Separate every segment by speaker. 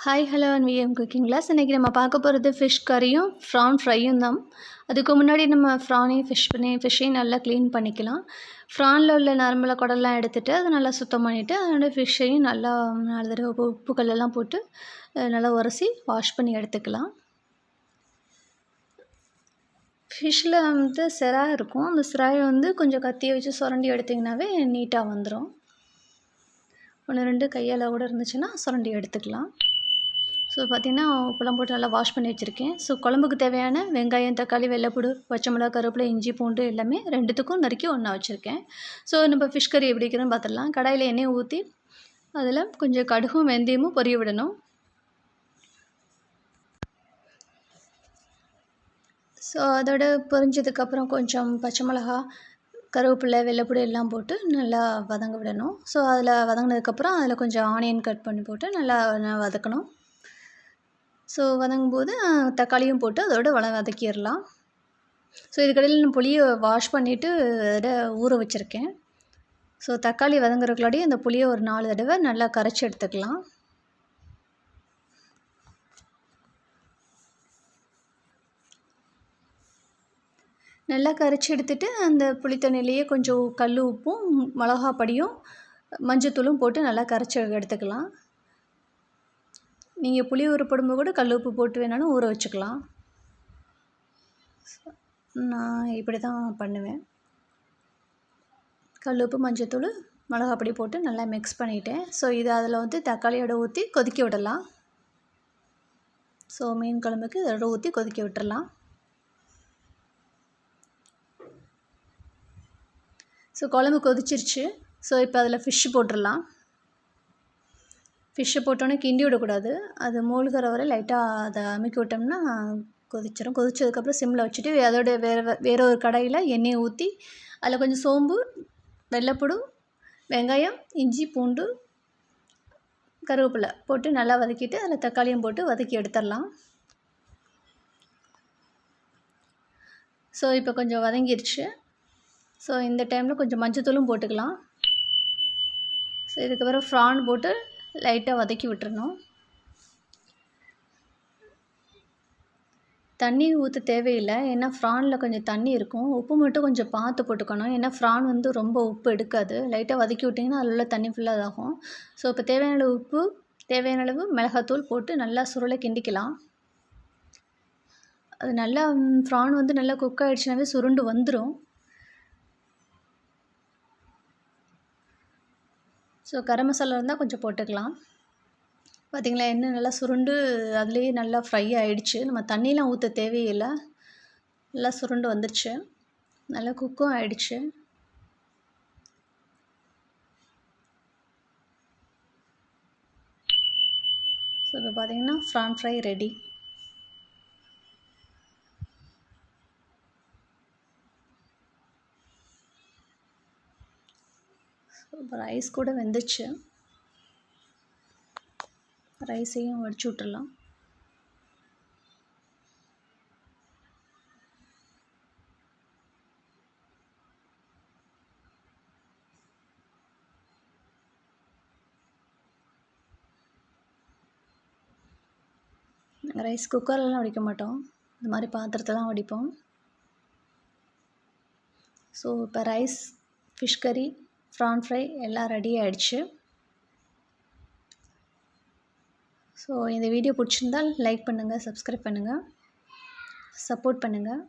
Speaker 1: Hi hello and VM cooking class. இன்றைக்கி நம்ம பார்க்க போகிறது ஃபிஷ் கறியும் ப்ரான் ஃப்ரையும் தான். அதுக்கு முன்னாடி நம்ம ஃபிஷ்ஷையும் நல்லா க்ளீன் பண்ணிக்கலாம். ப்ரானில் உள்ள நரம்பில் குடல்லாம் எடுத்துகிட்டு அதை நல்லா சுத்தம் பண்ணிவிட்டு அதோட ஃபிஷ்ஷையும் நல்லா 4 தடவை உப்பு கல்லெல்லாம் போட்டு நல்லா உரசி வாஷ் பண்ணி எடுத்துக்கலாம். ஃபிஷ்ஷில் சிரா இருக்கும். அந்த சிராயை கொஞ்சம் கத்தியை வச்சு சுரண்டி எடுத்திங்கனாவே நீட்டாக வந்துடும். 1-2 கையால் கூட இருந்துச்சுன்னா சுரண்டி எடுத்துக்கலாம். ஸோ பார்த்திங்கன்னா உப்பெல்லாம் போட்டு நல்லா வாஷ் பண்ணி வச்சுருக்கேன். ஸோ குழம்புக்கு தேவையான வெங்காயம், தக்காளி, வெள்ளைப்பூடு, பச்சை மிளகா, கருவேப்பிலை, இஞ்சி, பூண்டு எல்லாமே 2த்துக்கும் நறுக்கி ஒன்றா வச்சுருக்கேன். ஸோ நம்ம ஃபிஷ் கறி எப்படி வைக்கிறோன்னு பார்த்துடலாம். கடாயில் எண்ணெயை ஊற்றி அதில் கொஞ்சம் கடுகும் வெந்தயமும் பொரிய விடணும். ஸோ அதோட பொரிஞ்சதுக்கப்புறம் கொஞ்சம் பச்சை மிளகா, கருவேப்பிலை, வெள்ளைப்பூடு எல்லாம் போட்டு நல்லா வதங்க விடணும். ஸோ அதில் வதங்கினதுக்கப்புறம் அதில் கொஞ்சம் ஆனியன் கட் பண்ணி போட்டு நல்லா வதக்கணும். ஸோ வதங்கும்போது தக்காளியும் போட்டு அதோட வதக்கிடலாம். ஸோ இதுக்கடையில் நான் புளியை வாஷ் பண்ணிவிட்டு அதை ஊற வச்சுருக்கேன். ஸோ தக்காளி வதங்குறதுக்குள்ளாடி அந்த புளியை ஒரு 4 தடவை நல்லா கரைச்சி எடுத்துக்கலாம். நல்லா கரைச்சி எடுத்துகிட்டு அந்த புளித்தண்ணிலேயே கொஞ்சம் கல் உப்பும், மிளகா பொடியும், மஞ்சத்தூளும் போட்டு நல்லா கரைச்சி எடுத்துக்கலாம். நீங்கள் புளி ஊறப்படும்போது கூட கல் உப்பு போட்டு வேணாலும் ஊற வச்சுக்கலாம். நான் இப்படி தான் பண்ணுவேன். கல் உப்பு, மஞ்சத்தூள், மிளகா பொடி போட்டு நல்லா மிக்ஸ் பண்ணிவிட்டேன். ஸோ இதை அதில் தக்காளியோட ஊற்றி கொதிக்க விடலாம். ஸோ மீன் குழம்புக்கு இதோட ஊற்றி கொதிக்க விட்டுறலாம். ஸோ குழம்பு கொதிச்சிருச்சு. ஸோ இப்போ அதில் ஃபிஷ்ஷு போட்டுடலாம். ஃபிஷ்ஷை போட்டோன்னே கிண்டி விடக்கூடாது. அது மூழ்கிற வரை லைட்டாக அதை அமுக்கி விட்டோம்னா கொதிச்சிடும். கொதிச்சதுக்கப்புறம் சிம்மில் வச்சுட்டு அதோட வேறு ஒரு கடாயில் எண்ணெயை ஊற்றி அதில் கொஞ்சம் சோம்பு, வெள்ளைப்பூடு, வெங்காயம், இஞ்சி, பூண்டு, கருவேப்பிலை போட்டு நல்லா வதக்கிட்டு அதில் தக்காளியும் போட்டு வதக்கி எடுத்துடலாம். ஸோ இப்போ கொஞ்சம் வதங்கிடுச்சு. ஸோ இந்த டைமில் கொஞ்சம் மஞ்சத்தூளும் போட்டுக்கலாம். ஸோ இதுக்கப்புறம் ப்ரான் போட்டு லைட்டாக வதக்கி விட்டுறணும். தண்ணி ஊற்ற தேவையில்லை. ஏன்னா ப்ரானில் கொஞ்சம் தண்ணி இருக்கும். உப்பு மட்டும் கொஞ்சம் பார்த்து போட்டுக்கணும். ஏன்னா ப்ரான் ரொம்ப உப்பு எடுக்காது. லைட்டாக வதக்கி விட்டிங்கன்னா அதில் உள்ள தண்ணி ஃபுல்லாக இதாகும். ஸோ இப்போ தேவையான அளவு உப்பு, தேவையான அளவு மிளகாத்தூள் போட்டு நல்லா சுருளை கிண்டிக்கலாம். அது நல்லா ப்ரான் நல்லா குக் ஆகிடுச்சுனாவே சுருண்டு வந்துடும். ஸோ கரம் மசாலா இருந்தால் கொஞ்சம் போட்டுக்கலாம். பார்த்திங்களா, எண்ணெய் நல்லா சுருண்டு அதுலேயே நல்லா ஃப்ரை ஆகிடுச்சு. நம்ம தண்ணிலாம் ஊற்ற தேவையில்லை. நல்லா சுருண்டு வந்துடுச்சு. நல்லா குக்கும் ஆகிடுச்சு. ஸோ இப்போ பார்த்திங்கன்னா ப்ரான் ஃப்ரை ரெடி. இப்போ ரைஸ் கூட வெந்துச்சு. ரைஸையும் வடிச்சு விட்டுடலாம். ரைஸ் குக்கர்லாம் வடிக்க மாட்டோம். இந்த மாதிரி பாத்திரத்தை தான் வடிப்போம். ஸோ இப்போ ரைஸ், ஃபிஷ் கறி, ப்ரான் ஃப்ரை எல்லாம் ரெடி ஆகிடுச்சு. ஸோ இந்த வீடியோ பிடிச்சிருந்தால் லைக் பண்ணுங்கள், சப்ஸ்கிரைப் பண்ணுங்கள், சப்போர்ட் பண்ணுங்கள்.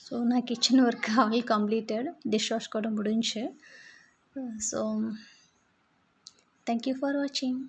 Speaker 1: ஸோ நான் kitchen work all completed. Dish wash கூட முடிஞ்சு. ஸோ தேங்க்யூ ஃபார் வாட்சிங்.